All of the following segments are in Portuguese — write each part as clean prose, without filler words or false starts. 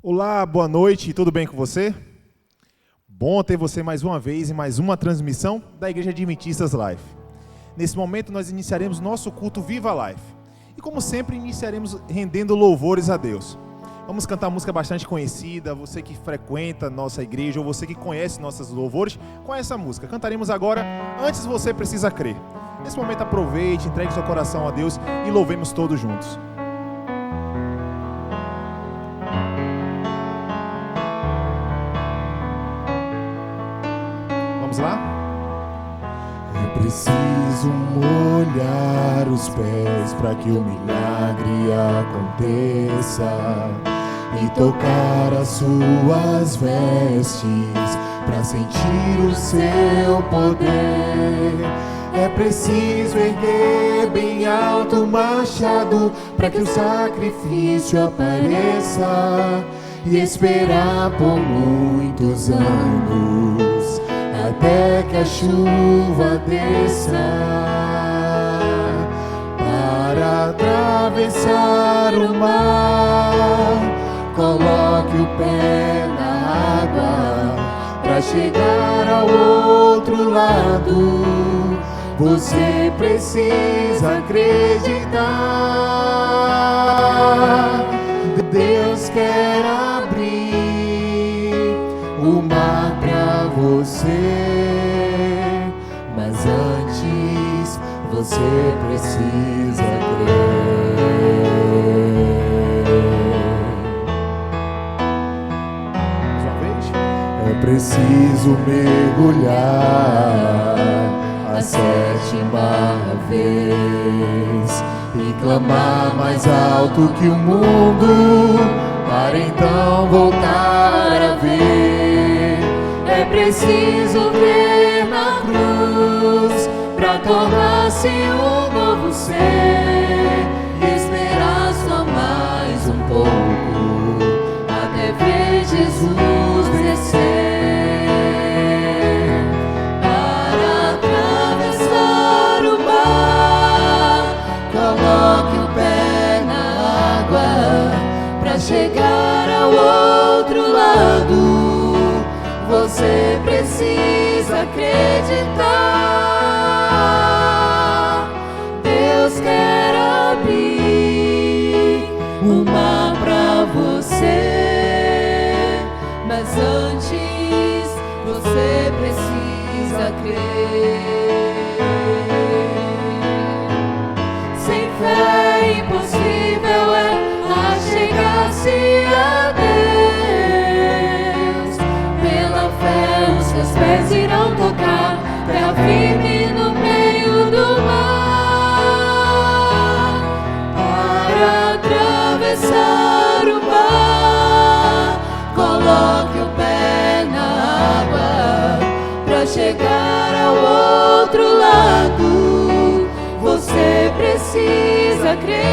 Olá, boa noite, tudo bem com você? Bom ter você mais uma vez em mais uma transmissão da Igreja Adventistas Life. Nesse momento nós iniciaremos nosso culto Viva Life. E como sempre iniciaremos rendendo louvores a Deus. Vamos cantar música bastante conhecida, você que frequenta nossa igreja ou você que conhece nossos louvores, conhece a música. Cantaremos agora, Antes Você Precisa Crer. Nesse momento aproveite, entregue seu coração a Deus e louvemos todos juntos. Vamos lá? É preciso molhar os pés para que o milagre aconteça e tocar as suas vestes para sentir o seu poder. É preciso erguer bem alto o machado para que o sacrifício apareça e esperar por muitos anos até que a chuva desça. Para atravessar o mar, coloque o pé na água. Para chegar ao outro lado, você precisa acreditar. Deus quer abrir o mar para você, mas antes você precisa crer. Mais uma vez. É preciso mergulhar a sétima vez e clamar mais alto que o mundo, para então voltar a ver. É preciso ver na cruz para tornar-se um novo ser e esperar só mais um pouco até ver Jesus descer. Para atravessar o mar, coloque o pé na água para chegar ao outro lado. Você precisa acreditar. Deus quer abrir o mar para você, mas antes você precisa crer. Sem fé impossível é achegar-se a Deus. Pela fé os seus pés irão tocar terra firme no meio do mar. Para atravessar o mar, coloque o pé na água. Para chegar ao outro lado, você precisa acreditar.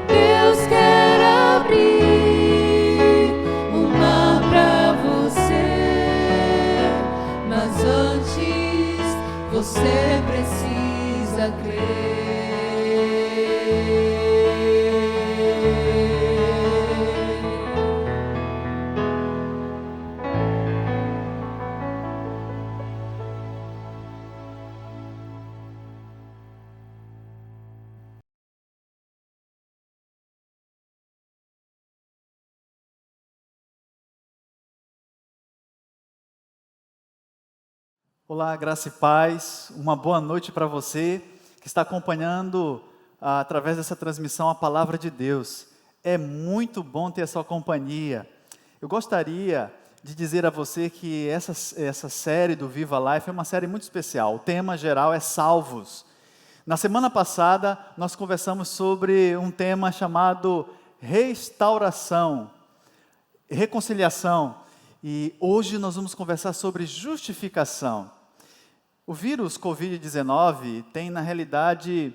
Deus quer abrir o mar para você, mas antes você precisa crer. Olá, graça e paz, uma boa noite para você que está acompanhando através dessa transmissão a Palavra de Deus. É muito bom ter a sua companhia. Eu gostaria de dizer a você que essa série do Viva Life é uma série muito especial. O tema geral é salvos. Na semana passada nós conversamos sobre um tema chamado restauração, reconciliação. E hoje nós vamos conversar sobre justificação. O vírus Covid-19 tem, na realidade,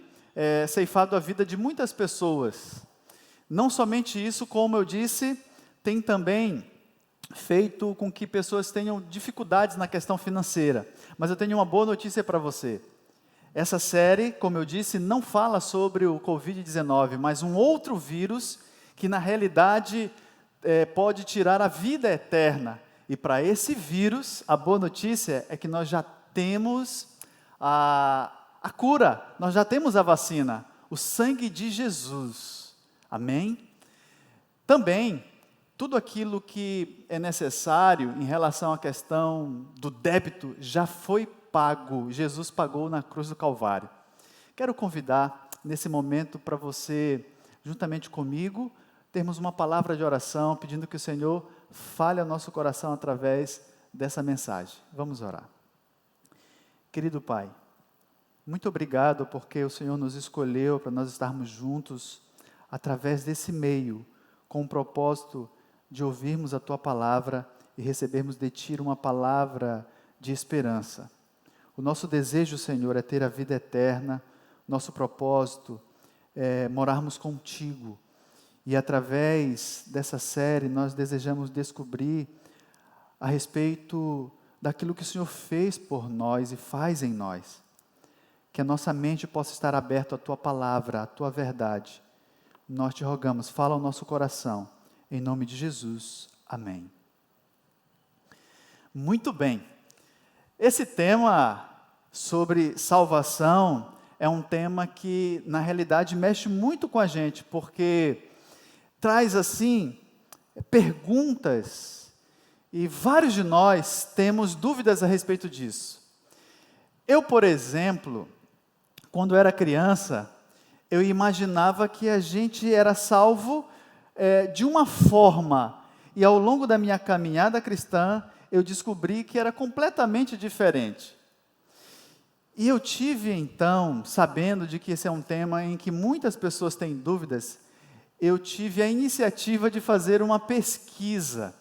ceifado a vida de muitas pessoas. Não somente isso, como eu disse, tem também feito com que pessoas tenham dificuldades na questão financeira. Mas eu tenho uma boa notícia para você. Essa série, como eu disse, não fala sobre o Covid-19, mas um outro vírus que na realidade pode tirar a vida eterna. E para esse vírus, a boa notícia é que nós já temos a cura, nós já temos a vacina, o sangue de Jesus. Amém? Também, tudo aquilo que é necessário em relação à questão do débito já foi pago. Jesus pagou na cruz do Calvário. Quero convidar nesse momento para você, juntamente comigo, termos uma palavra de oração, pedindo que o Senhor fale ao nosso coração através dessa mensagem. Vamos orar. Querido Pai, muito obrigado porque o Senhor nos escolheu para nós estarmos juntos através desse meio, com o propósito de ouvirmos a Tua palavra e recebermos de Ti uma palavra de esperança. O nosso desejo, Senhor, é ter a vida eterna, nosso propósito é morarmos contigo. E através dessa série nós desejamos descobrir a respeito daquilo que o Senhor fez por nós e faz em nós. Que a nossa mente possa estar aberta à Tua palavra, à Tua verdade. Nós te rogamos, fala ao nosso coração, em nome de Jesus. Amém. Muito bem. Esse tema sobre salvação é um tema que, na realidade, mexe muito com a gente, porque traz, assim, perguntas, e vários de nós temos dúvidas a respeito disso. Eu, por exemplo, quando era criança, eu imaginava que a gente era salvo de uma forma, e ao longo da minha caminhada cristã, eu descobri que era completamente diferente. E eu tive então, sabendo de que esse é um tema em que muitas pessoas têm dúvidas, eu tive a iniciativa de fazer uma pesquisa.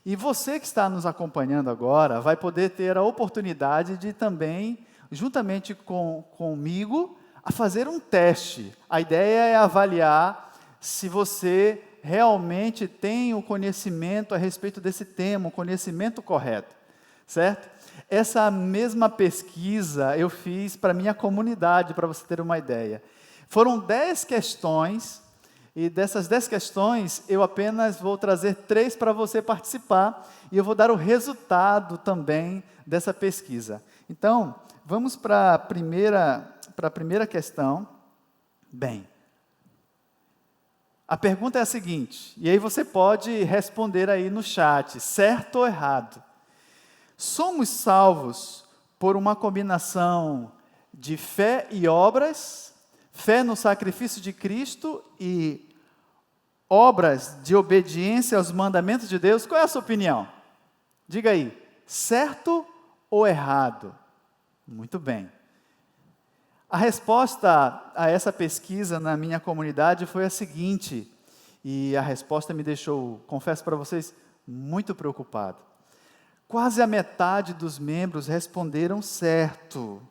E você que está nos acompanhando agora, vai poder ter a oportunidade de também, juntamente comigo, a fazer um teste. A ideia é avaliar se você realmente tem o conhecimento a respeito desse tema, o conhecimento correto, certo? Essa mesma pesquisa eu fiz para a minha comunidade, para você ter uma ideia. Foram 10 questões, e dessas 10 questões, eu apenas vou trazer 3 para você participar, e eu vou dar o resultado também dessa pesquisa. Então, vamos para a primeira questão. Bem, a pergunta é a seguinte, e aí você pode responder aí no chat, certo ou errado? Somos salvos por uma combinação de fé e obras, fé no sacrifício de Cristo e obras de obediência aos mandamentos de Deus? Qual é a sua opinião? Diga aí, certo ou errado? Muito bem. A resposta a essa pesquisa na minha comunidade foi a seguinte, e a resposta me deixou, confesso para vocês, muito preocupado. Quase a metade dos membros responderam certo,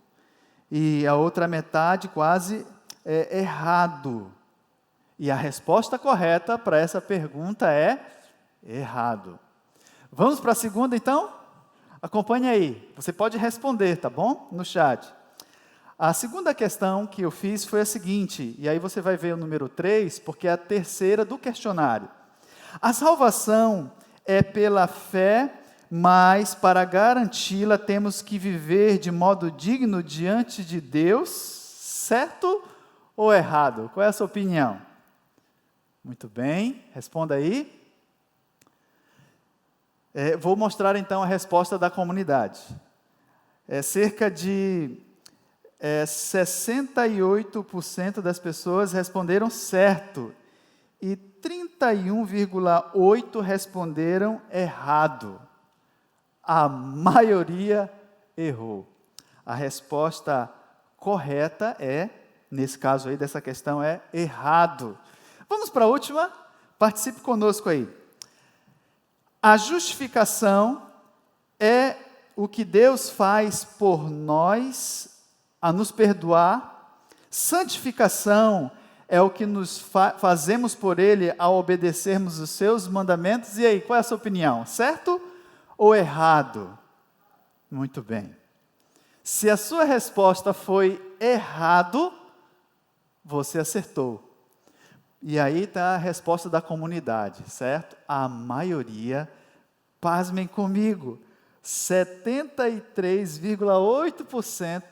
e a outra metade quase errado. E a resposta correta para essa pergunta é errado. Vamos para a segunda, então? Acompanhe aí, você pode responder, tá bom? No chat. A segunda questão que eu fiz foi a seguinte, e aí você vai ver o número 3, porque é a terceira do questionário. A salvação é pela fé, mas para garanti-la temos que viver de modo digno diante de Deus, certo ou errado? Qual é a sua opinião? Muito bem, responda aí. Vou mostrar então a resposta da comunidade. Cerca de 68% das pessoas responderam certo e 31,8% responderam errado. A maioria errou. A resposta correta nesse caso aí dessa questão, é errado. Vamos para a última? Participe conosco aí. A justificação é o que Deus faz por nós a nos perdoar. Santificação é o que nos fazemos por Ele ao obedecermos os seus mandamentos. E aí, qual é a sua opinião? Certo ou errado? Muito bem. Se a sua resposta foi errado, você acertou. E aí está a resposta da comunidade, certo? A maioria, pasmem comigo, 73,8%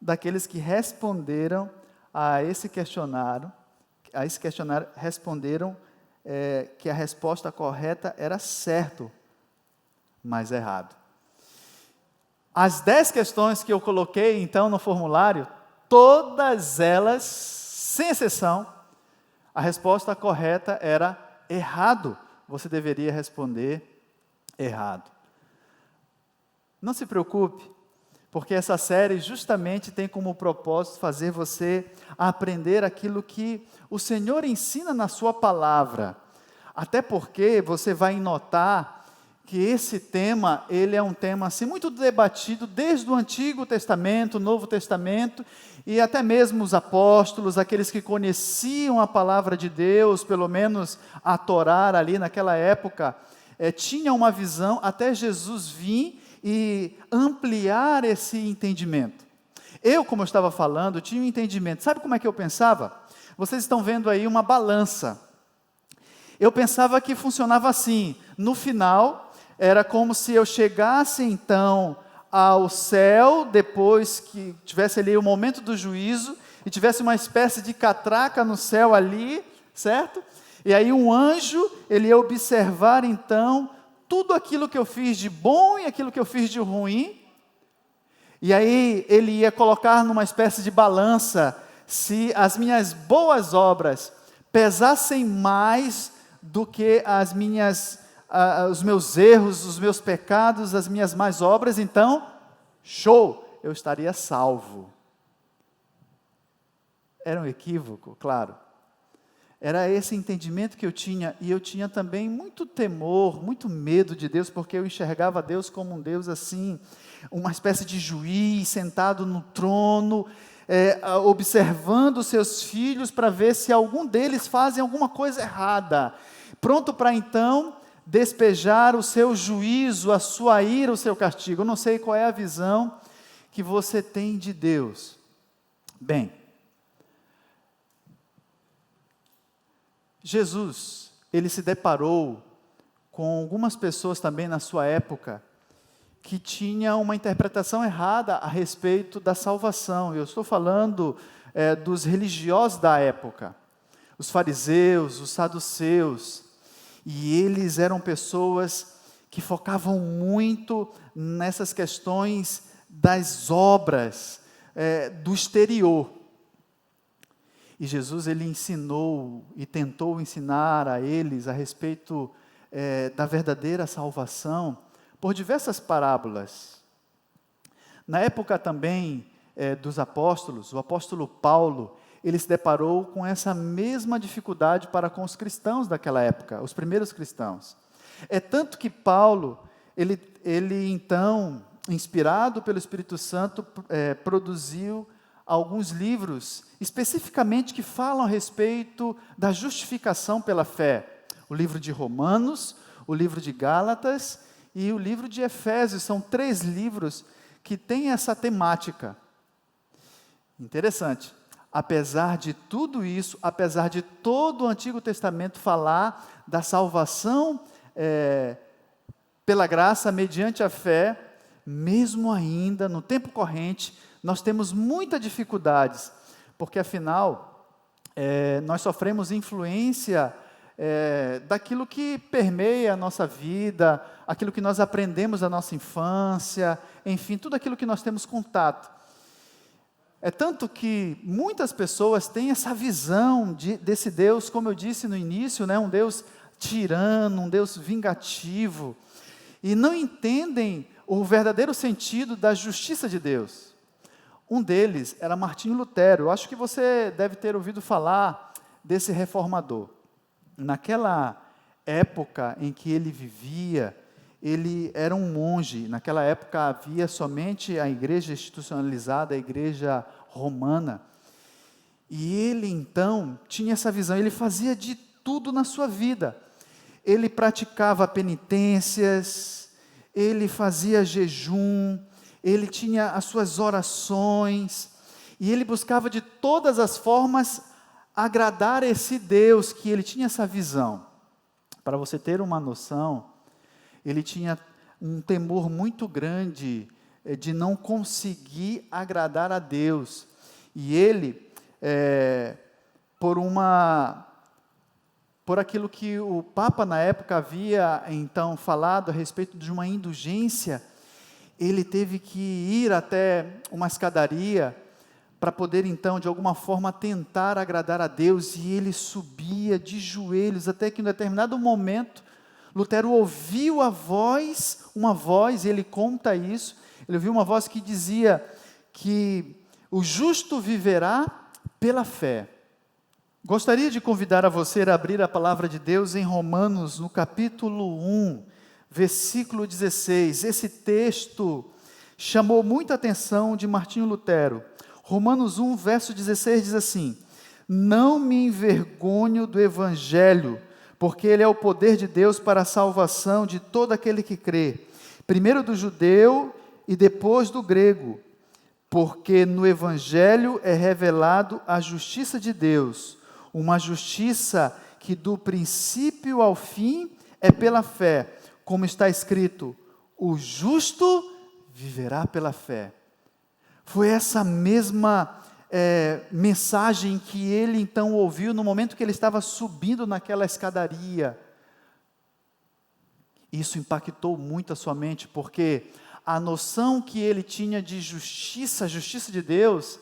daqueles que responderam a esse questionário responderam que a resposta correta era certo, mas errado. As 10 questões que eu coloquei, então, no formulário, todas elas, sem exceção, a resposta correta era errado. Você deveria responder errado. Não se preocupe, porque essa série justamente tem como propósito fazer você aprender aquilo que o Senhor ensina na sua palavra. Até porque você vai notar que esse tema, ele é um tema assim, muito debatido desde o Antigo Testamento, o Novo Testamento, e até mesmo os apóstolos, aqueles que conheciam a palavra de Deus, pelo menos a Torá ali naquela época, tinham uma visão até Jesus vir e ampliar esse entendimento. Eu, como eu estava falando, tinha um entendimento. Sabe como é que eu pensava? Vocês estão vendo aí uma balança. Eu pensava que funcionava assim. No final, era como se eu chegasse então ao céu, depois que tivesse ali o momento do juízo, e tivesse uma espécie de catraca no céu ali, certo? E aí um anjo, ele ia observar então tudo aquilo que eu fiz de bom e aquilo que eu fiz de ruim, e aí ele ia colocar numa espécie de balança, se as minhas boas obras pesassem mais do que os meus erros, os meus pecados, as minhas más obras, então, show, eu estaria salvo. Era um equívoco, claro. Era esse entendimento que eu tinha, e eu tinha também muito temor, muito medo de Deus, porque eu enxergava Deus como um Deus assim, uma espécie de juiz, sentado no trono, observando os seus filhos para ver se algum deles fazem alguma coisa errada, pronto para então despejar o seu juízo, a sua ira, o seu castigo. Eu não sei qual é a visão que você tem de Deus. Bem, Jesus, ele se deparou com algumas pessoas também na sua época que tinham uma interpretação errada a respeito da salvação. Eu estou falando dos religiosos da época, os fariseus, os saduceus, e eles eram pessoas que focavam muito nessas questões das obras, do exterior. E Jesus, ele ensinou e tentou ensinar a eles a respeito da verdadeira salvação por diversas parábolas. Na época também dos apóstolos, o apóstolo Paulo, ele se deparou com essa mesma dificuldade para com os cristãos daquela época, os primeiros cristãos. É tanto que Paulo, ele então, inspirado pelo Espírito Santo, produziu alguns livros, especificamente que falam a respeito da justificação pela fé. O livro de Romanos, o livro de Gálatas e o livro de Efésios. São 3 livros que têm essa temática. Interessante. Apesar de tudo isso, apesar de todo o Antigo Testamento falar da salvação pela graça, mediante a fé, mesmo ainda, no tempo corrente, nós temos muitas dificuldades, porque afinal, nós sofremos influência daquilo que permeia a nossa vida, aquilo que nós aprendemos da nossa infância, enfim, tudo aquilo que nós temos contato. É tanto que muitas pessoas têm essa visão desse Deus, como eu disse no início, né, um Deus tirano, um Deus vingativo, e não entendem o verdadeiro sentido da justiça de Deus. Um deles era Martinho Lutero. Eu acho que você deve ter ouvido falar desse reformador. Naquela época em que ele vivia, ele era um monge. Naquela época havia somente a igreja institucionalizada, a igreja romana. E ele então tinha essa visão, ele fazia de tudo na sua vida. Ele praticava penitências, ele fazia jejum, ele tinha as suas orações, e ele buscava de todas as formas agradar esse Deus, que ele tinha essa visão. Para você ter uma noção, ele tinha um temor muito grande de não conseguir agradar a Deus. E ele, por aquilo que o Papa na época havia então falado a respeito de uma indulgência, ele teve que ir até uma escadaria para poder então de alguma forma tentar agradar a Deus, e ele subia de joelhos, até que em um determinado momento, Lutero ouviu uma voz, ele conta isso, ele ouviu uma voz que dizia que o justo viverá pela fé. Gostaria de convidar a você a abrir a palavra de Deus em Romanos, no capítulo 1, versículo 16. Esse texto chamou muita atenção de Martinho Lutero. Romanos 1, verso 16 diz assim: não me envergonho do Evangelho, porque ele é o poder de Deus para a salvação de todo aquele que crê, primeiro do judeu e depois do grego, porque no Evangelho é revelado a justiça de Deus, uma justiça que do princípio ao fim é pela fé, como está escrito, o justo viverá pela fé. Foi essa mesma mensagem que ele então ouviu no momento que ele estava subindo naquela escadaria. Isso impactou muito a sua mente, porque a noção que ele tinha de justiça, a justiça de Deus,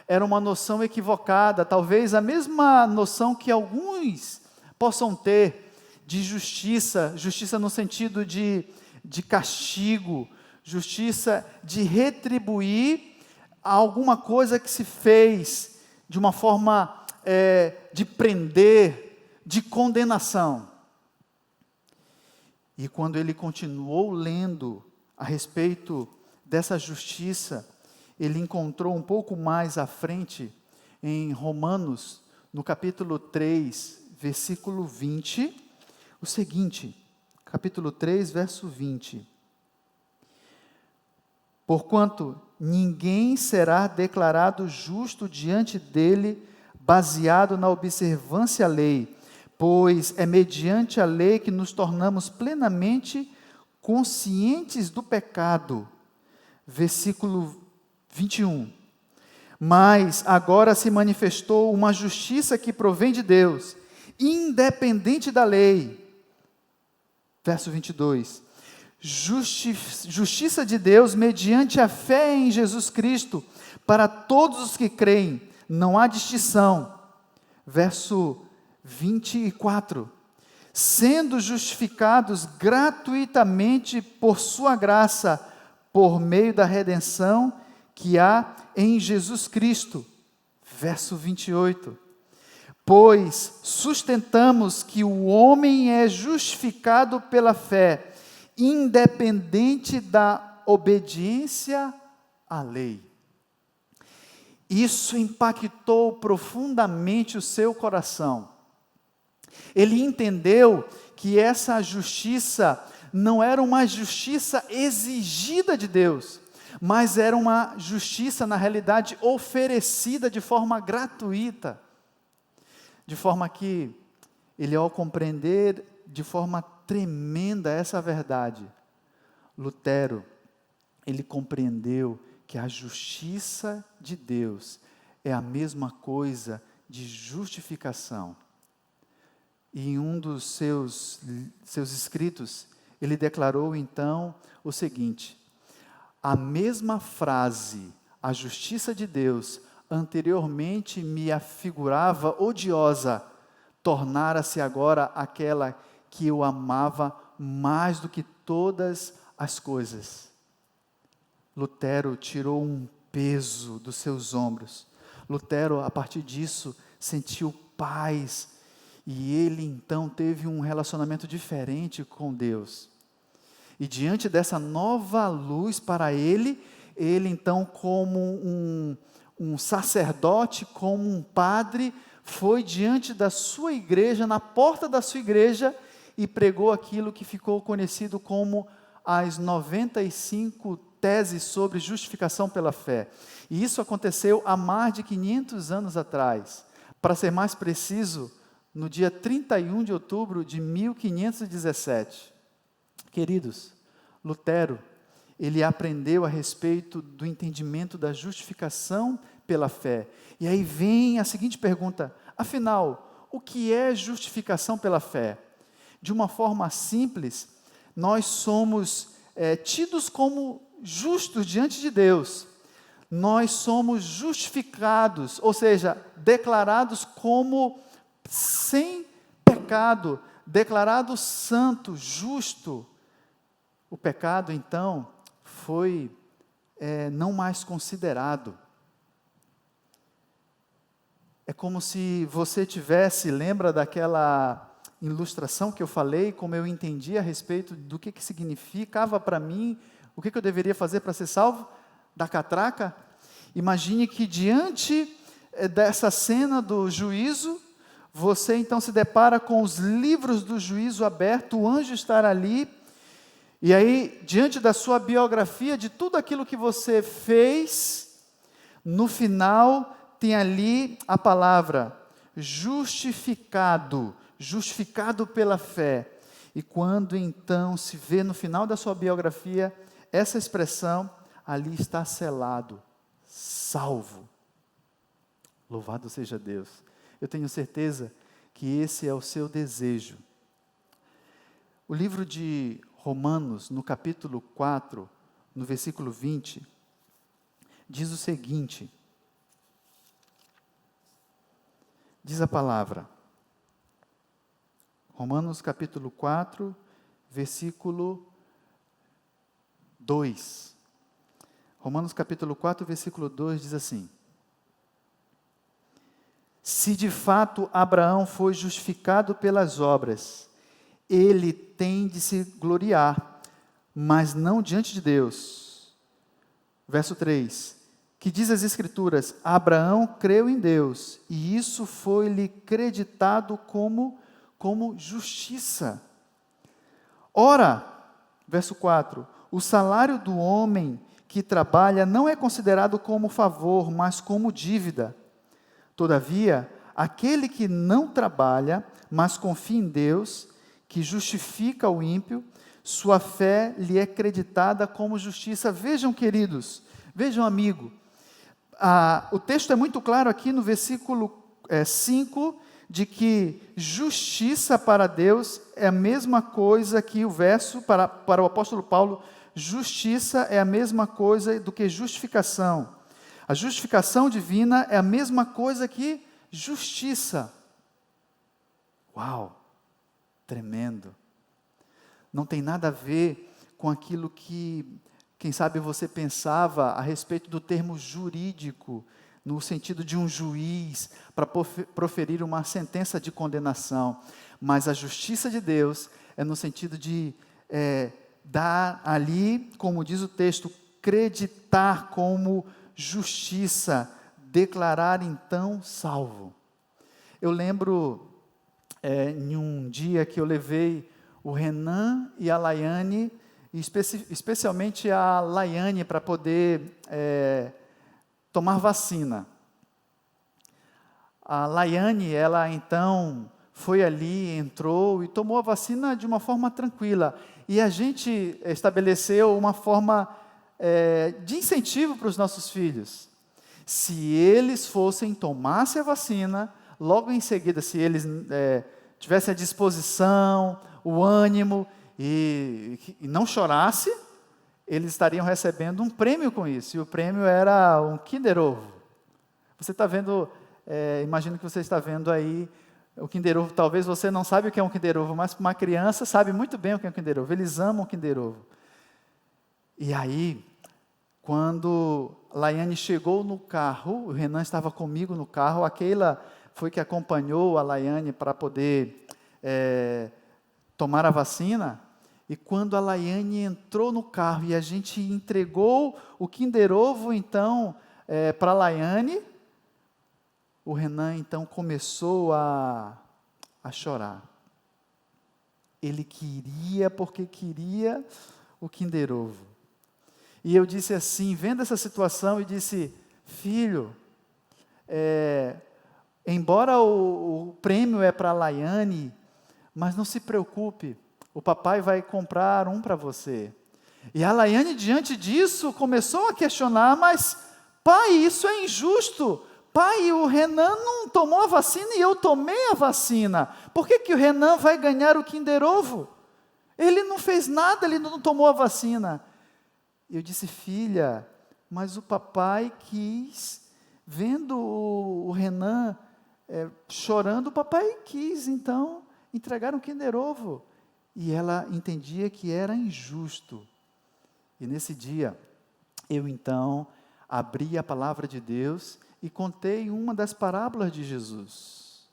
era uma noção equivocada, talvez a mesma noção que alguns possam ter de justiça, justiça no sentido de castigo, justiça de retribuir alguma coisa que se fez de uma forma de prender, de condenação. E quando ele continuou lendo a respeito dessa justiça, ele encontrou um pouco mais à frente, em Romanos, no capítulo 3, versículo 20, o seguinte, capítulo 3, verso 20. Porquanto ninguém será declarado justo diante dele, baseado na observância à lei, pois é mediante a lei que nos tornamos plenamente conscientes do pecado. Versículo 21. Mas agora se manifestou uma justiça que provém de Deus, independente da lei. Verso 22. Justiça de Deus mediante a fé em Jesus Cristo, para todos os que creem, não há distinção. Verso 24. Sendo justificados gratuitamente por sua graça, por meio da redenção que há em Jesus Cristo. Verso 28. Pois sustentamos que o homem é justificado pela fé, independente da obediência à lei. Isso impactou profundamente o seu coração. Ele entendeu que essa justiça não era uma justiça exigida de Deus, mas era uma justiça, na realidade, oferecida de forma gratuita. De forma que ele, ao compreender de forma tremenda essa verdade, Lutero, ele compreendeu que a justiça de Deus é a mesma coisa de justificação. E em um dos seus escritos, ele declarou então o seguinte: a mesma frase, a justiça de Deus, anteriormente me afigurava odiosa, tornara-se agora aquela que eu amava mais do que todas as coisas. Lutero tirou um peso dos seus ombros. Lutero, a partir disso, sentiu paz, e ele então teve um relacionamento diferente com Deus. E diante dessa nova luz para ele então, como um sacerdote, como um padre, foi diante da sua igreja, na porta da sua igreja, e pregou aquilo que ficou conhecido como as 95 tese sobre justificação pela fé. E isso aconteceu há mais de 500 anos atrás. Para ser mais preciso, no dia 31 de outubro de 1517. Queridos, Lutero, ele aprendeu a respeito do entendimento da justificação pela fé. E aí vem a seguinte pergunta: afinal, o que é justificação pela fé? De uma forma simples, nós somos tidos como justos diante de Deus. Nós somos justificados, ou seja, declarados como sem pecado, declarado santo, justo. O pecado, então, foi não mais considerado. É como se você lembra daquela ilustração que eu falei, como eu entendi a respeito do que significava para mim, o que eu deveria fazer para ser salvo? Da catraca? Imagine que diante dessa cena do juízo, você então se depara com os livros do juízo aberto, o anjo estar ali, e aí, diante da sua biografia, de tudo aquilo que você fez, no final tem ali a palavra justificado, justificado pela fé. E quando então se vê no final da sua biografia, essa expressão, ali está selado, salvo. Louvado seja Deus. Eu tenho certeza que esse é o seu desejo. O livro de Romanos, no capítulo 4, no versículo 20, diz o seguinte: diz a palavra, Romanos capítulo 4, versículo 2. Romanos capítulo 4, versículo 2 diz assim: se de fato Abraão foi justificado pelas obras, ele tem de se gloriar, mas não diante de Deus. Verso 3, que diz as Escrituras: Abraão creu em Deus, e isso foi-lhe creditado como justiça. Ora, verso 4, o salário do homem que trabalha não é considerado como favor, mas como dívida. Todavia, aquele que não trabalha, mas confia em Deus, que justifica o ímpio, sua fé lhe é creditada como justiça. Vejam, queridos, vejam, amigo, o texto é muito claro aqui no versículo 5, de que justiça para Deus é a mesma coisa que o verso, para o apóstolo Paulo, justiça é a mesma coisa do que justificação. A justificação divina é a mesma coisa que justiça. Uau! Tremendo. Não tem nada a ver com aquilo que, quem sabe, você pensava a respeito do termo jurídico, no sentido de um juiz para proferir uma sentença de condenação. Mas a justiça de Deus é no sentido de dar ali, como diz o texto, creditar como justiça, declarar então salvo. Eu lembro em um dia que eu levei o Renan e a Laiane, especialmente a Laiane, para poder tomar vacina. A Laiane, ela então foi ali, entrou e tomou a vacina de uma forma tranquila. E a gente estabeleceu uma forma de incentivo para os nossos filhos. Se eles tomassem a vacina, logo em seguida, se eles tivessem a disposição, o ânimo e não chorasse, eles estariam recebendo um prêmio com isso. E o prêmio era um Kinder Ovo. Você está vendo, imagino que você está vendo aí o Kinder Ovo. Talvez você não saiba o que é um Kinder Ovo, mas uma criança sabe muito bem o que é um Kinder Ovo. Eles amam o Kinder Ovo. E aí, quando Laiane chegou no carro, o Renan estava comigo no carro, a Keila foi que acompanhou a Laiane para poder tomar a vacina. E quando a Laiane entrou no carro e a gente entregou o Kinder Ovo, então, para a Laiane, o Renan, então, começou a chorar. Ele queria, porque queria o Kinder Ovo. E eu disse assim, vendo essa situação, eu disse: filho, embora o prêmio é para a Laiane, mas não se preocupe, o papai vai comprar um para você. E a Laiane, diante disso, começou a questionar: mas pai, isso é injusto. Pai, o Renan não tomou a vacina e eu tomei a vacina. Por que o Renan vai ganhar o Kinder Ovo? Ele não fez nada, ele não tomou a vacina. Eu disse: filha, mas o papai quis, vendo o Renan chorando, o papai quis, então, entregar um Kinder Ovo. E ela entendia que era injusto. E nesse dia, eu então abri a palavra de Deus e contei uma das parábolas de Jesus.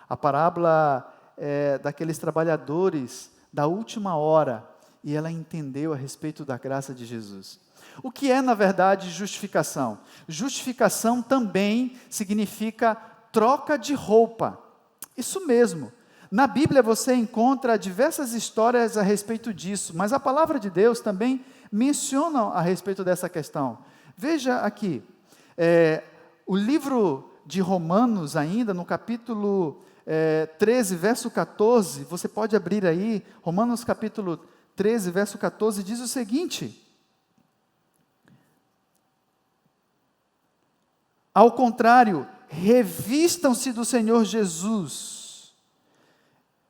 A parábola daqueles trabalhadores da última hora, e ela entendeu a respeito da graça de Jesus. O que é, na verdade, justificação? Justificação também significa troca de roupa. Isso mesmo. Na Bíblia você encontra diversas histórias a respeito disso, mas a palavra de Deus também menciona a respeito dessa questão. Veja aqui, o livro de Romanos ainda, no capítulo 13, verso 14, você pode abrir aí, Romanos capítulo 13, verso 14, diz o seguinte: ao contrário, revistam-se do Senhor Jesus.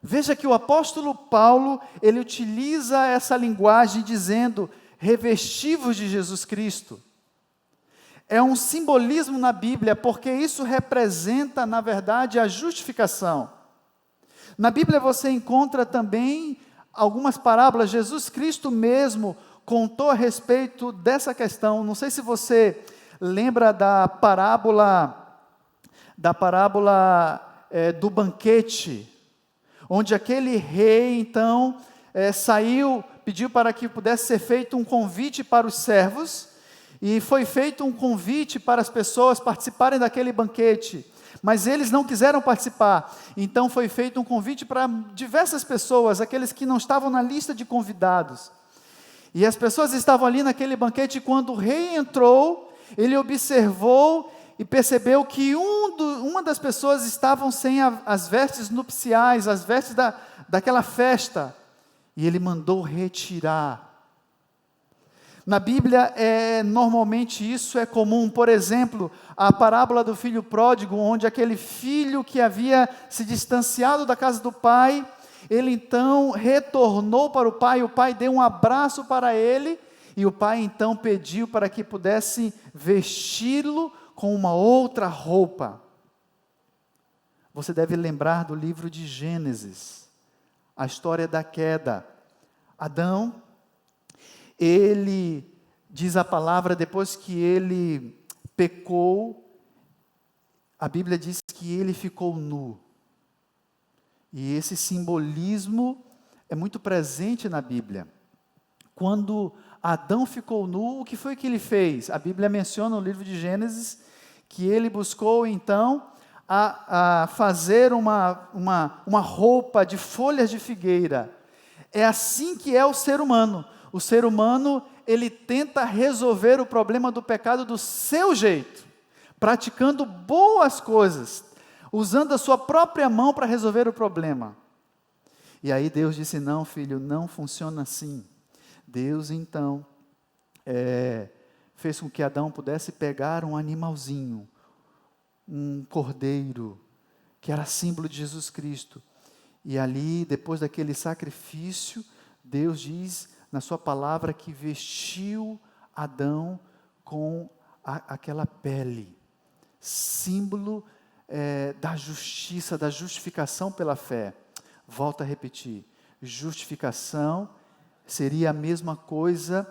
Veja que o apóstolo Paulo, ele utiliza essa linguagem dizendo: revestivos de Jesus Cristo. É um simbolismo na Bíblia, porque isso representa, na verdade, a justificação. Na Bíblia você encontra também algumas parábolas. Jesus Cristo mesmo contou a respeito dessa questão. Não sei se você lembra da parábola do banquete, onde aquele rei, então, saiu, pediu para que pudesse ser feito um convite para os servos, e foi feito um convite para as pessoas participarem daquele banquete, mas eles não quiseram participar. Então foi feito um convite para diversas pessoas, aqueles que não estavam na lista de convidados. E as pessoas estavam ali naquele banquete, e quando o rei entrou, ele observou e percebeu que uma das pessoas estavam sem as vestes nupciais, as vestes daquela festa, e ele mandou retirar. Na Bíblia, normalmente isso é comum. Por exemplo, a parábola do filho pródigo, onde aquele filho que havia se distanciado da casa do pai, ele então retornou para o pai deu um abraço para ele, e o pai então pediu para que pudesse vesti-lo com uma outra roupa. Você deve lembrar do livro de Gênesis, a história da queda. Adão, ele, diz a palavra, depois que ele pecou, a Bíblia diz que ele ficou nu. E esse simbolismo é muito presente na Bíblia. Quando Adão ficou nu, o que foi que ele fez? A Bíblia menciona no livro de Gênesis que ele buscou então a fazer uma roupa de folhas de figueira. É assim que é o ser humano. O ser humano, ele tenta resolver o problema do pecado do seu jeito, praticando boas coisas, usando a sua própria mão para resolver o problema. E aí Deus disse: não, filho, não funciona assim. Deus então fez com que Adão pudesse pegar um animalzinho, um cordeiro, que era símbolo de Jesus Cristo. E ali, depois daquele sacrifício, Deus diz na sua palavra que vestiu Adão com aquela pele, símbolo da justiça, da justificação pela fé. Volto a repetir, justificação seria a mesma coisa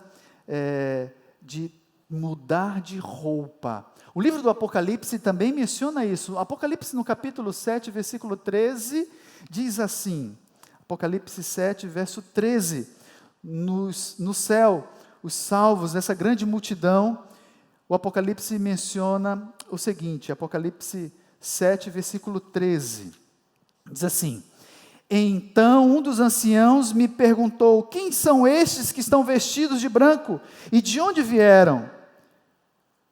de mudar de roupa. O livro do Apocalipse também menciona isso. Apocalipse no capítulo 7, versículo 13, diz assim, Apocalipse 7, verso 13, no céu, os salvos, essa grande multidão, o Apocalipse menciona o seguinte, Apocalipse 7, versículo 13, diz assim: Então um dos anciãos me perguntou: quem são estes que estão vestidos de branco? E de onde vieram?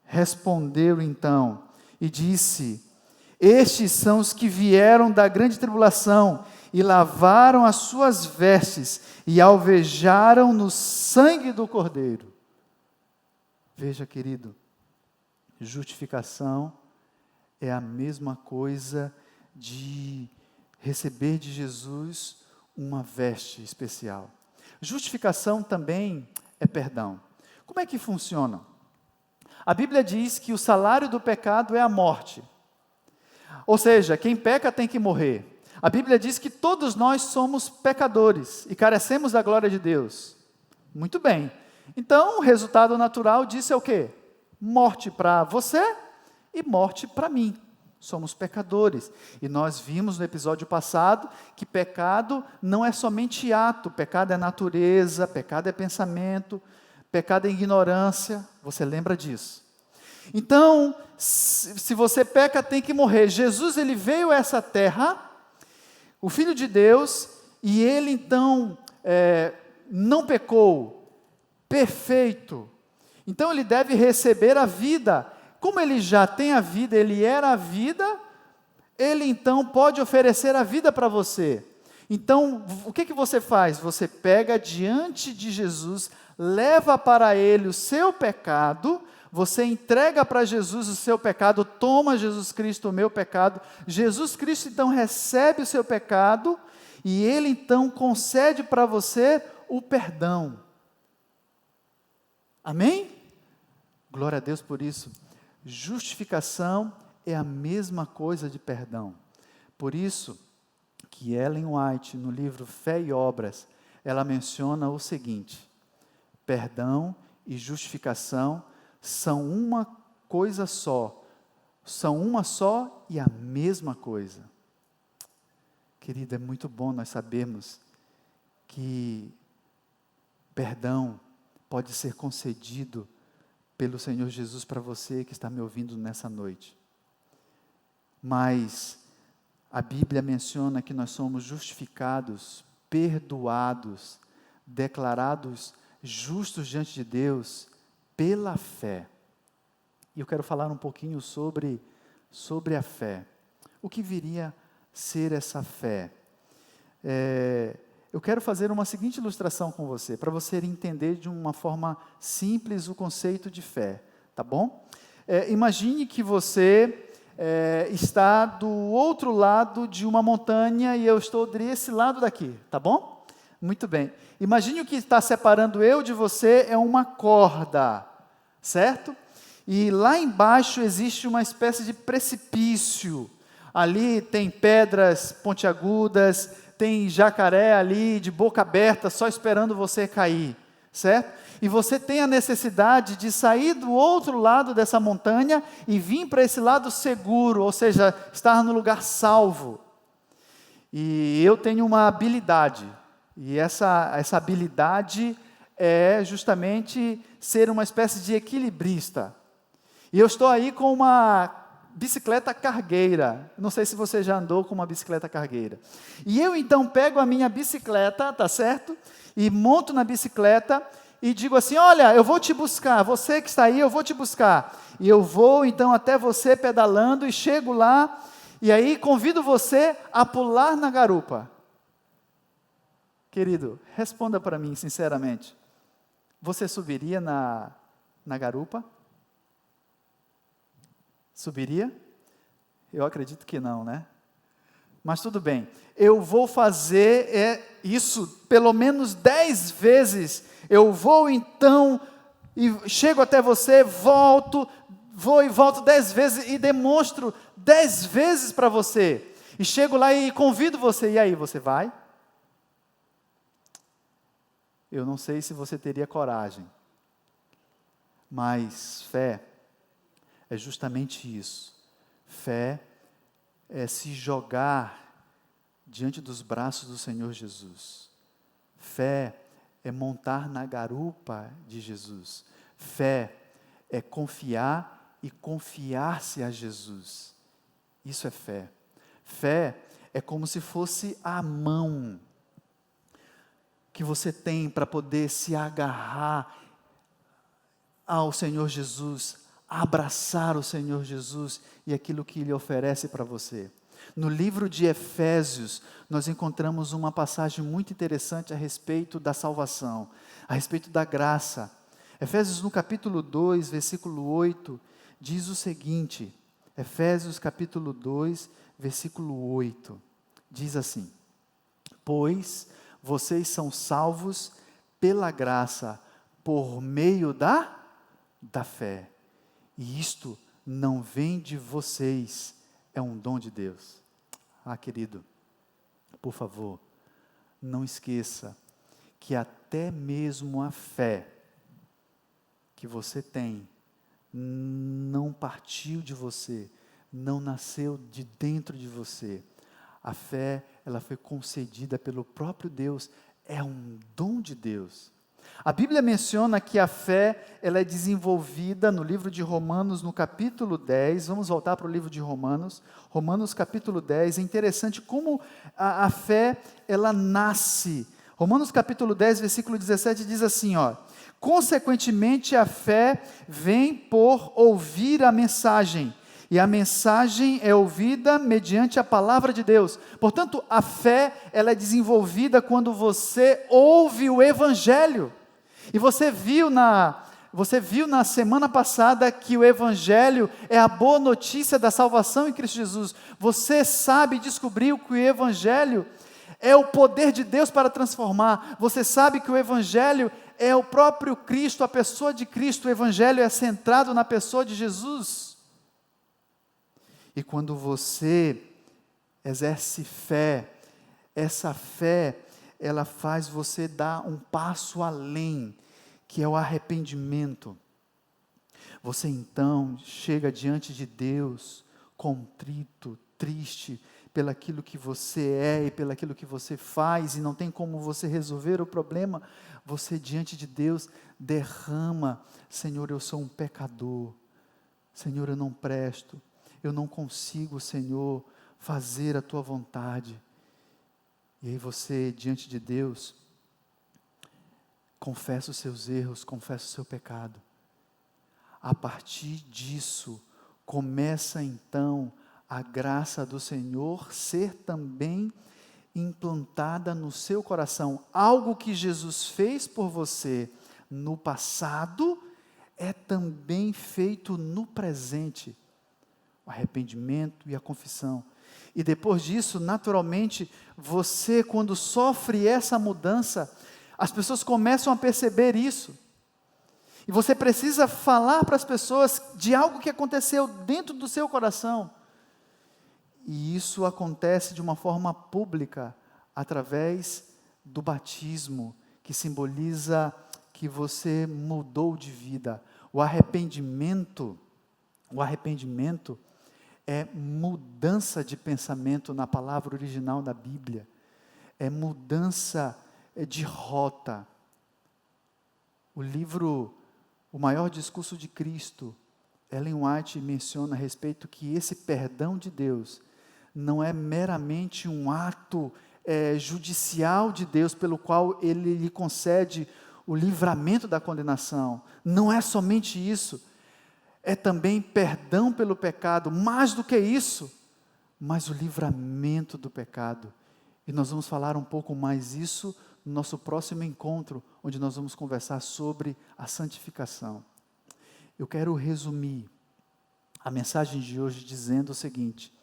Respondeu então e disse: estes são os que vieram da grande tribulação e lavaram as suas vestes e alvejaram no sangue do Cordeiro. Veja, querido, justificação é a mesma coisa de receber de Jesus uma veste especial. Justificação também é perdão. Como é que funciona? A Bíblia diz que o salário do pecado é a morte. Ou seja, quem peca tem que morrer. A Bíblia diz que todos nós somos pecadores e carecemos da glória de Deus. Muito bem. Então, o resultado natural disso é o quê? Morte para você e morte para mim. Somos pecadores. E nós vimos no episódio passado que pecado não é somente ato, pecado é natureza, pecado é pensamento, pecado é ignorância. Você lembra disso? Então, se você peca, tem que morrer. Jesus, ele veio a essa terra, o Filho de Deus, e ele então não pecou, perfeito. Então ele deve receber a vida. Como ele já tem a vida, ele era a vida, ele então pode oferecer a vida para você. Então, o que você faz? Você pega diante de Jesus, leva para ele o seu pecado, você entrega para Jesus o seu pecado, toma Jesus Cristo o meu pecado, Jesus Cristo então recebe o seu pecado, e ele então concede para você o perdão. Amém? Glória a Deus por isso. Justificação é a mesma coisa de perdão. Por isso que Ellen White, no livro Fé e Obras, ela menciona o seguinte: perdão e justificação são uma coisa só, são uma só e a mesma coisa. Querida, é muito bom nós sabermos que perdão pode ser concedido pelo Senhor Jesus para você que está me ouvindo nessa noite. Mas a Bíblia menciona que nós somos justificados, perdoados, declarados justos diante de Deus pela fé. E eu quero falar um pouquinho sobre a fé. O que viria ser essa fé? Eu quero fazer uma seguinte ilustração com você, para você entender de uma forma simples o conceito de fé, tá bom? Imagine que você está do outro lado de uma montanha e eu estou desse lado daqui, tá bom? Muito bem. Imagine o que está separando eu de você é uma corda, certo? E lá embaixo existe uma espécie de precipício. Ali tem pedras pontiagudas, tem jacaré ali de boca aberta, só esperando você cair, certo? E você tem a necessidade de sair do outro lado dessa montanha e vir para esse lado seguro, ou seja, estar no lugar salvo. E eu tenho uma habilidade, e essa habilidade é justamente ser uma espécie de equilibrista. E eu estou aí com uma bicicleta cargueira. Não sei se você já andou com uma bicicleta cargueira. E eu então pego a minha bicicleta, tá certo? E monto na bicicleta e digo assim: olha, eu vou te buscar, você que está aí, eu vou te buscar. E eu vou então até você pedalando e chego lá, e aí convido você a pular na garupa. Querido, responda para mim sinceramente. Você subiria na garupa? Subiria? Eu acredito que não, né? Mas tudo bem. Eu vou fazer isso pelo menos 10 vezes. Eu vou então, e chego até você, vou e volto 10 vezes e demonstro 10 vezes para você. E chego lá e convido você. E aí, você vai? Eu não sei se você teria coragem. Mas fé é justamente isso. Fé é se jogar diante dos braços do Senhor Jesus. Fé é montar na garupa de Jesus. Fé é confiar e confiar-se a Jesus. Isso é fé. Fé é como se fosse a mão que você tem para poder se agarrar ao Senhor Jesus, abraçar o Senhor Jesus e aquilo que Ele oferece para você. No livro de Efésios, nós encontramos uma passagem muito interessante a respeito da salvação, a respeito da graça. Efésios no capítulo 2, versículo 8, diz o seguinte, Efésios capítulo 2, versículo 8, diz assim: pois vocês são salvos pela graça, por meio da fé. E isto não vem de vocês, é um dom de Deus. Ah, querido, por favor, não esqueça que até mesmo a fé que você tem não partiu de você, não nasceu de dentro de você. A fé, ela foi concedida pelo próprio Deus, é um dom de Deus. A Bíblia menciona que a fé, ela é desenvolvida no livro de Romanos, no capítulo 10, vamos voltar para o livro de Romanos, Romanos capítulo 10, é interessante como a fé, ela nasce. Romanos capítulo 10, versículo 17 diz assim, ó: consequentemente a fé vem por ouvir a mensagem, e a mensagem é ouvida mediante a palavra de Deus. Portanto, a fé, ela é desenvolvida quando você ouve o Evangelho. E você viu na semana passada que o Evangelho é a boa notícia da salvação em Cristo Jesus. Você sabe, descobriu que o Evangelho é o poder de Deus para transformar. Você sabe que o Evangelho é o próprio Cristo, a pessoa de Cristo. O Evangelho é centrado na pessoa de Jesus. E quando você exerce fé, essa fé, ela faz você dar um passo além, que é o arrependimento. Você então chega diante de Deus, contrito, triste, pelaquilo que você é e pelaquilo que você faz, e não tem como você resolver o problema, você diante de Deus derrama: Senhor, eu sou um pecador, Senhor, eu não presto, eu não consigo, Senhor, fazer a Tua vontade. E aí você, diante de Deus, confessa os seus erros, confessa o seu pecado. A partir disso, começa então a graça do Senhor ser também implantada no seu coração. Algo que Jesus fez por você no passado, é também feito no presente. O arrependimento e a confissão. E depois disso, naturalmente, você, quando sofre essa mudança, as pessoas começam a perceber isso. E você precisa falar para as pessoas de algo que aconteceu dentro do seu coração. E isso acontece de uma forma pública, através do batismo, que simboliza que você mudou de vida. O arrependimento é mudança de pensamento na palavra original da Bíblia. É mudança de rota. O Maior Discurso de Cristo, Ellen White menciona a respeito que esse perdão de Deus não é meramente um ato judicial de Deus, pelo qual Ele lhe concede o livramento da condenação. Não é somente isso. É também perdão pelo pecado, mais do que isso, mas o livramento do pecado. E nós vamos falar um pouco mais isso no nosso próximo encontro, onde nós vamos conversar sobre a santificação. Eu quero resumir a mensagem de hoje dizendo o seguinte: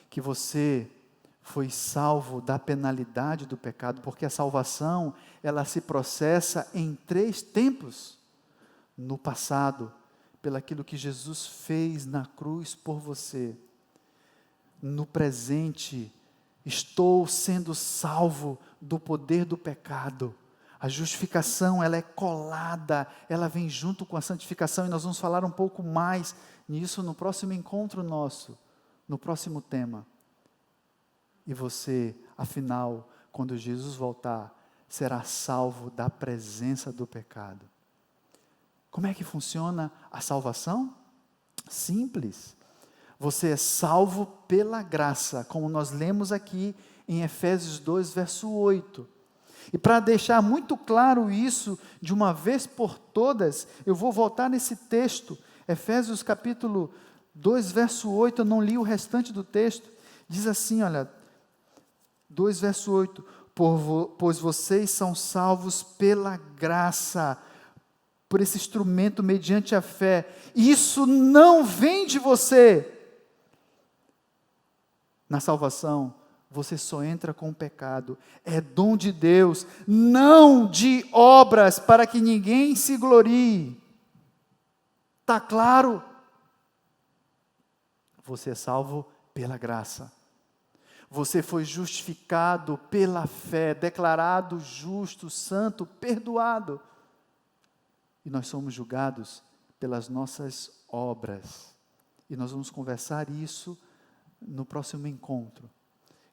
que você foi salvo da penalidade do pecado, porque a salvação, ela se processa em 3 tempos. No passado, pelaquilo que Jesus fez na cruz por você. No presente, estou sendo salvo do poder do pecado. A justificação, ela é colada, ela vem junto com a santificação, e nós vamos falar um pouco mais nisso no próximo encontro nosso, no próximo tema. E você, afinal, quando Jesus voltar, será salvo da presença do pecado. Como é que funciona a salvação? Simples. Você é salvo pela graça, como nós lemos aqui em Efésios 2, verso 8. E para deixar muito claro isso, de uma vez por todas, eu vou voltar nesse texto, Efésios capítulo 2, verso 8, eu não li o restante do texto, diz assim, olha, 2, verso 8, pois vocês são salvos pela graça, por esse instrumento mediante a fé, isso não vem de você. Na salvação, você só entra com o pecado, é dom de Deus, não de obras, para que ninguém se glorie. Está claro? Você é salvo pela graça. Você foi justificado pela fé, declarado justo, santo, perdoado. E nós somos julgados pelas nossas obras. E nós vamos conversar isso no próximo encontro.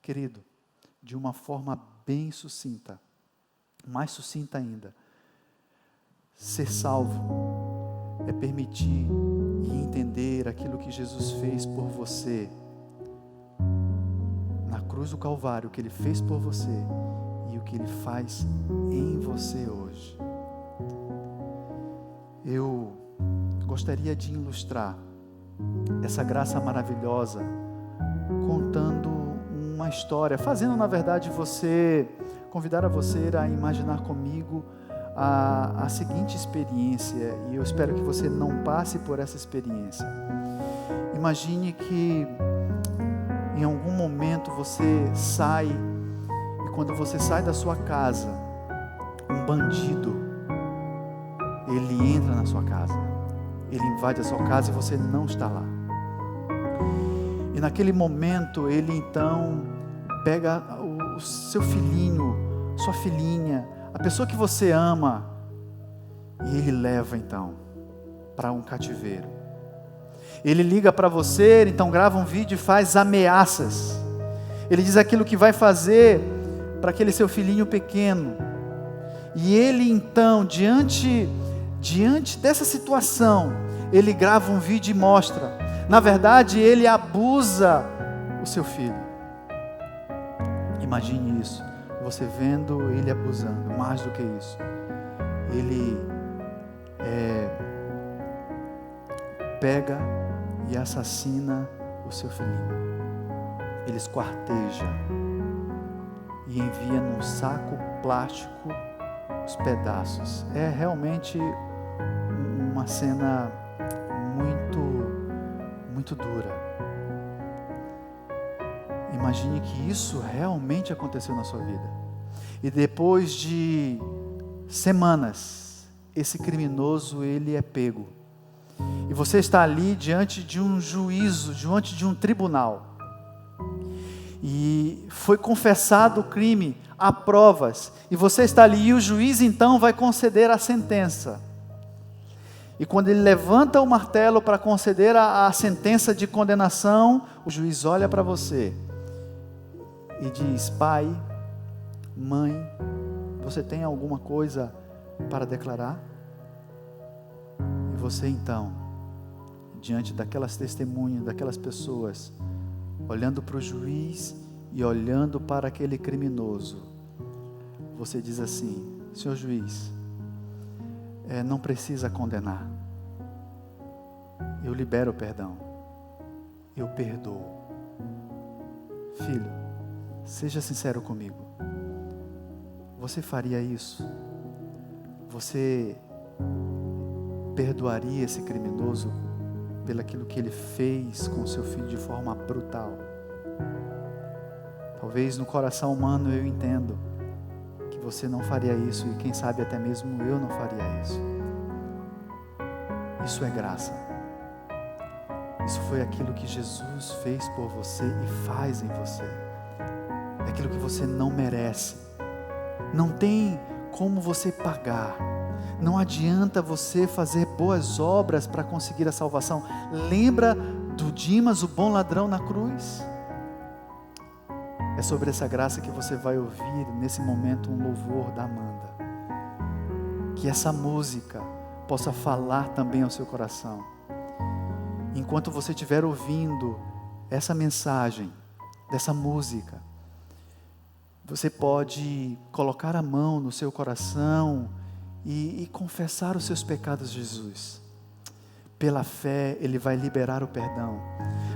Querido, de uma forma bem sucinta, mais sucinta ainda, ser salvo é permitir e entender aquilo que Jesus fez por você, na cruz do Calvário, o que Ele fez por você e o que Ele faz em você hoje. Eu gostaria de ilustrar essa graça maravilhosa contando uma história, fazendo na verdade convidar você a imaginar comigo a seguinte experiência, e eu espero que você não passe por essa experiência. Imagine que em algum momento você sai, e quando você sai da sua casa, um bandido, ele entra na sua casa, ele invade a sua casa e você não está lá. E naquele momento, ele então pega o seu filhinho, sua filhinha, a pessoa que você ama, e ele leva então para um cativeiro. Ele liga para você, então grava um vídeo e faz ameaças. Ele diz aquilo que vai fazer para aquele seu filhinho pequeno. E ele então, diante dessa situação, ele grava um vídeo e mostra. Na verdade, ele abusa o seu filho. Imagine isso, você vendo ele abusando, mais do que isso. Ele pega e assassina o seu filhinho. Ele esquarteja e envia num saco plástico os pedaços. É realmente uma cena muito dura. Imagine que isso realmente aconteceu na sua vida. E depois de semanas, esse criminoso, ele é pego. E você está ali diante de um juízo, diante de um tribunal. E foi confessado o crime, há provas. E você está ali e o juiz então vai conceder a sentença. E quando ele levanta o martelo para conceder a sentença de condenação, o juiz olha para você e diz: pai, mãe, você tem alguma coisa para declarar? E você então, diante daquelas testemunhas, daquelas pessoas, olhando para o juiz e olhando para aquele criminoso, você diz assim: senhor juiz, não precisa condenar, eu libero o perdão, eu perdoo. Filho, seja sincero comigo, você faria isso? Você perdoaria esse criminoso pelaquilo que ele fez com seu filho de forma brutal? Talvez no coração humano eu entendo que você não faria isso, e quem sabe até mesmo eu não faria isso. Isso é graça. Isso foi aquilo que Jesus fez por você e faz em você. É aquilo que você não merece. Não tem como você pagar. Não adianta você fazer boas obras para conseguir a salvação. Lembra do Dimas, o bom ladrão na cruz? É sobre essa graça que você vai ouvir nesse momento um louvor da Amanda. Que essa música possa falar também ao seu coração. enquanto você estiver ouvindo essa mensagem, dessa música, você pode colocar a mão no seu coração e confessar os seus pecados a Jesus. Pela fé, Ele vai liberar o perdão.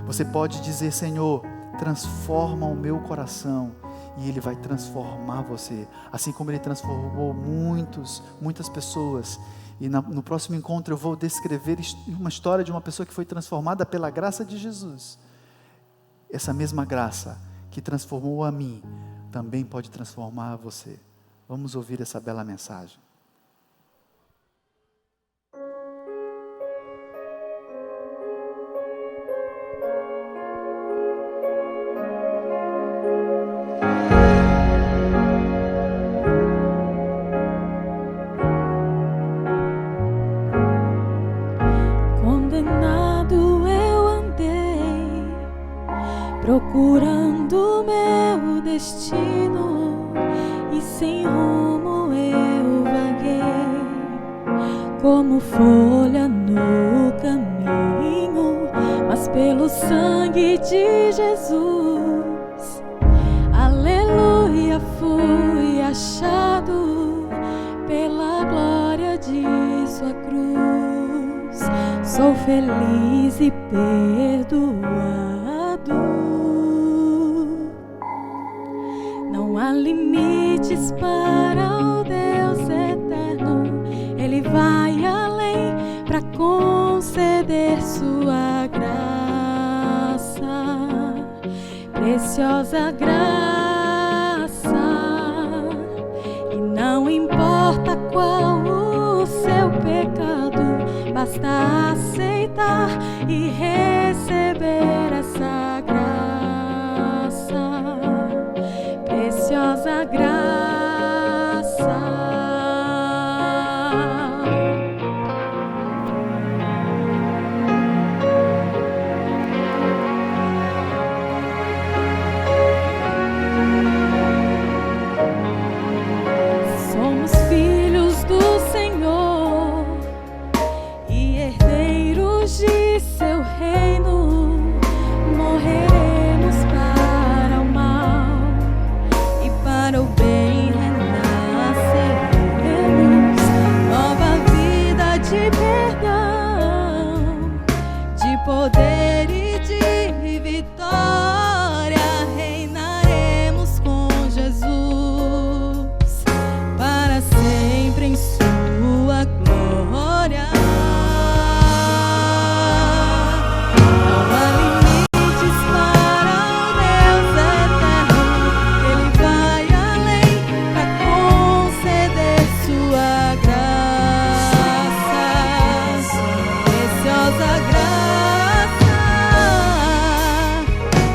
Você pode dizer: Senhor, transforma o meu coração, e Ele vai transformar você, assim como Ele transformou muitas pessoas. E no próximo encontro eu vou descrever uma história de uma pessoa que foi transformada pela graça de Jesus. Essa mesma graça que transformou a mim, também pode transformar você. Vamos ouvir essa bela mensagem. Condenado eu andei, procurando meu destino, e sem rumo eu vaguei, como folha no caminho. Mas pelo sangue de Jesus, aleluia, fui achado, pela glória de sua cruz, sou feliz e perdoado. Não há limites para o Deus eterno, Ele vai além para conceder sua graça, preciosa graça. E não importa qual o seu pecado, basta aceitar e receber essa graça, preciosa graça. Somos filhos do Senhor e herdeiros de seu reino. Morreremos para o mal e para o bem renasceremos. Nova vida de perdão, de poder e de vitória. Reinaremos com Jesus para sempre em sua glória. Não há limites para o Deus eterno, Ele vai além para conceder sua graça, preciosa graça.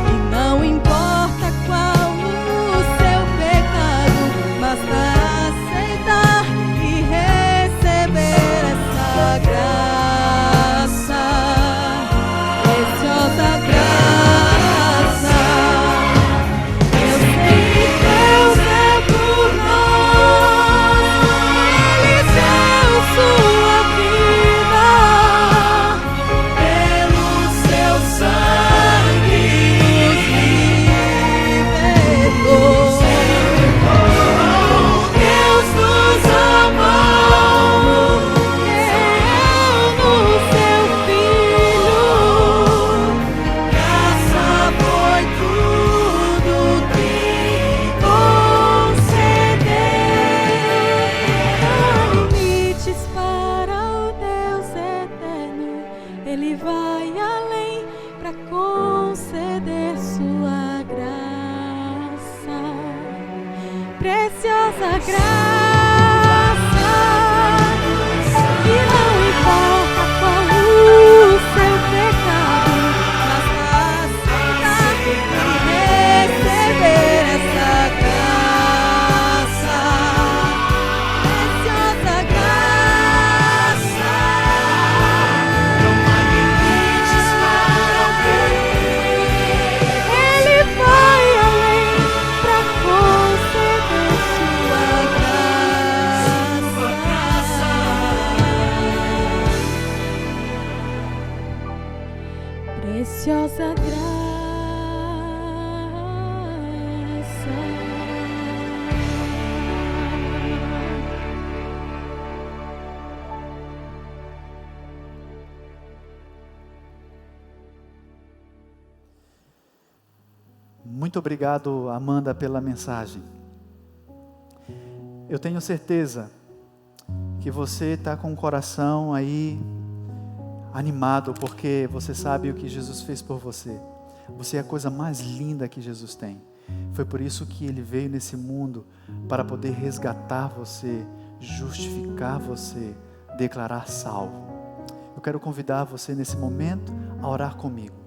E não importa qual o seu pecado, basta aceitar e receber essa graça, preciosa graça. Eu sei que Deus é por nós, Ele deu sua vida, pelo seu sangue nos libertou. Deus nos amou, deu no seu Filho, graça foi tudo que concedeu. Limites para o Deus eterno, Ele vai além para conceder sua graça, preciosa graça. E não importa qual o seu pecado, basta aceitar e receber essa graça, preciosa graça. Não há limites para o Ele vai além para conceder sua graça. Muito obrigado, Amanda, pela mensagem. Eu tenho certeza que você está com o coração aí animado, porque você sabe o que Jesus fez por você. Você é a coisa mais linda que Jesus tem. Foi por isso que Ele veio nesse mundo, para poder resgatar você, justificar você, declarar salvo. Eu quero convidar você nesse momento a orar comigo.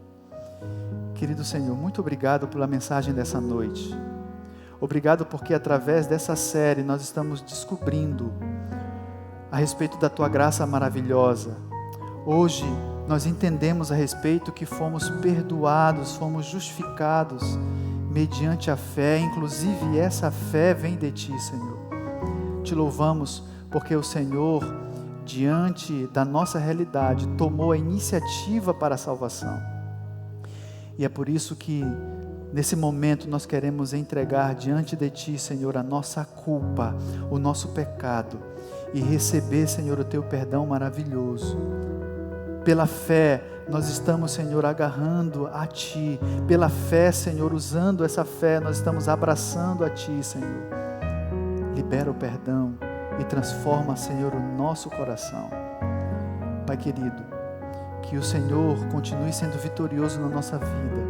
Querido Senhor, muito obrigado pela mensagem dessa noite. Obrigado porque através dessa série nós estamos descobrindo a respeito da Tua graça maravilhosa. Hoje nós entendemos a respeito que fomos perdoados, fomos justificados mediante a fé, inclusive essa fé vem de Ti, Senhor. Te louvamos porque o Senhor, diante da nossa realidade, tomou a iniciativa para a salvação. E é por isso que nesse momento nós queremos entregar diante de Ti, Senhor, a nossa culpa, o nosso pecado, e receber, Senhor, o Teu perdão maravilhoso. Pela fé, nós estamos, Senhor, agarrando a Ti. Pela fé, Senhor, usando essa fé, nós estamos abraçando a Ti, Senhor. Libera o perdão e transforma, Senhor, o nosso coração. Pai querido, que o Senhor continue sendo vitorioso na nossa vida.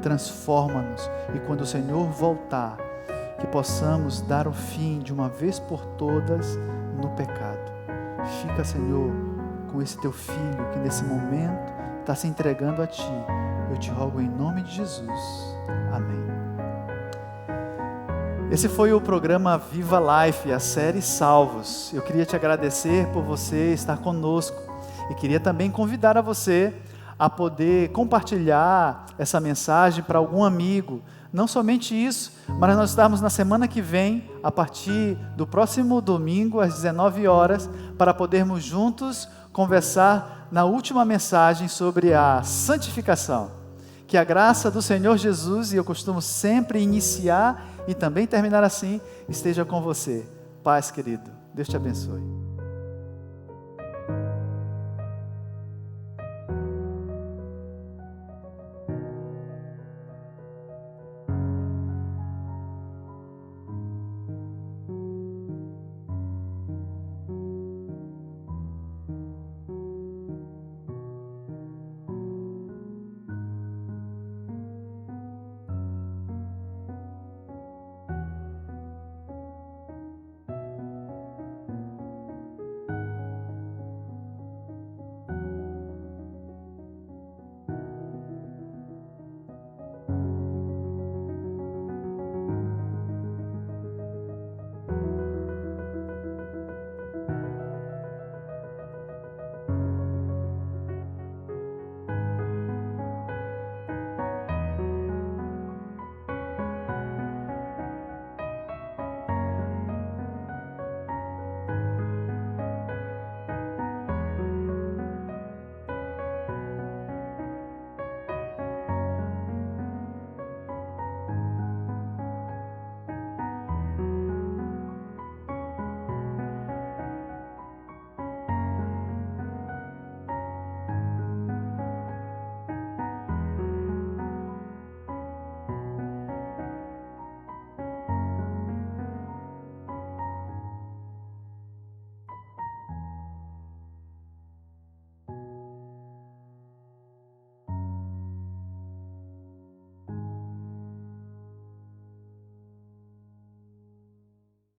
Transforma-nos e quando o Senhor voltar, que possamos dar o fim de uma vez por todas no pecado. Fica, Senhor, com esse Teu Filho que nesse momento está se entregando a Ti. Eu te rogo em nome de Jesus. Amém. Esse foi o programa Viva Life, a série Salvos. Eu queria te agradecer por você estar conosco e queria também convidar a você a poder compartilhar essa mensagem para algum amigo. Não somente isso, mas nós estamos na semana que vem, a partir do próximo domingo, às 19 horas, para podermos juntos conversar na última mensagem sobre a santificação. Que a graça do Senhor Jesus, e eu costumo sempre iniciar e também terminar assim, esteja com você. Paz, querido. Deus te abençoe.